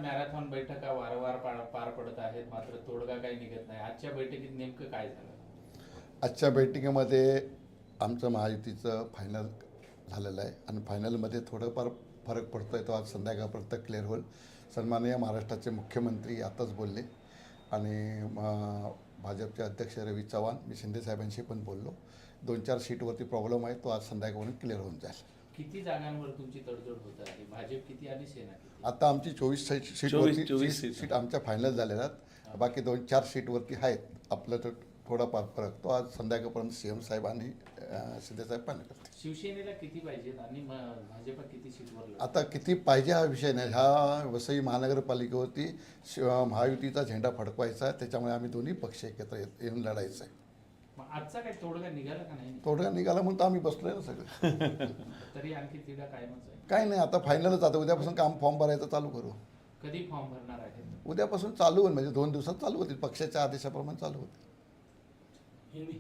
Marathon बैठका वारंवार पार पडत आहेत, मात्र तोडगा काही निघत नाही. आजच्या बैठकीत नेमकं काय झालं? आजच्या बैठकीमध्ये आमचं महायुतीचं फायनल झालेलं आहे आणि फायनलमध्ये थोडंफार फरक पडतो आहे. तो आज संध्याकाळपर्यंत क्लिअर होईल. सन्माननीय महाराष्ट्राचे मुख्यमंत्री आताच बोलले आणि भाजपचे अध्यक्ष रवी चव्हाण, मी शिंदेसाहेबांशी पण बोललो. 2-4 सीटवरती प्रॉब्लेम आहे, तो आज संध्याकाळपर्यंत क्लिअर होऊन जाईल. किती जागांवर तुमची तडजोड होत आहे? भाजप किती आणि सेना किती? आता आमची 24 सीटवरती सीट आमच्या फायनल झालेल्या आहेत. बाकी 2-4 सीटवरती आहेत. आपलं तर थोडाफार फरक तो आज संध्याकाळपर्यंत सीएम साहेब आणि शिंदेसाहेब फायनल करतील. शिवसेनेला किती पाहिजेत आणि भाजप किती सीटवर लढेल? आता किती पाहिजे हा विषय नाही. ह्या वसई महानगरपालिकेवरती महायुतीचा झेंडा फडकवायचा आहे. त्याच्यामुळे आम्ही दोन्ही पक्ष एकत्र येऊन लढायचं आहे. मग आजचा काही तोडगा निघाला का नाही? तोडगा निघाला म्हणून तर आम्ही बसलोय ना सगळं. तरी आणखी तिढा कायमच आहे? काही नाही, आता फायनलच. आता उद्यापासून काम फॉर्म भरायचं चालू करू. कधी फॉर्म भरणार आहे? उद्यापासून चालू होईल, म्हणजे 2 दिवसात चालू होतील. पक्षाच्या आदेशाप्रमाणे चालू होतील. हिंदी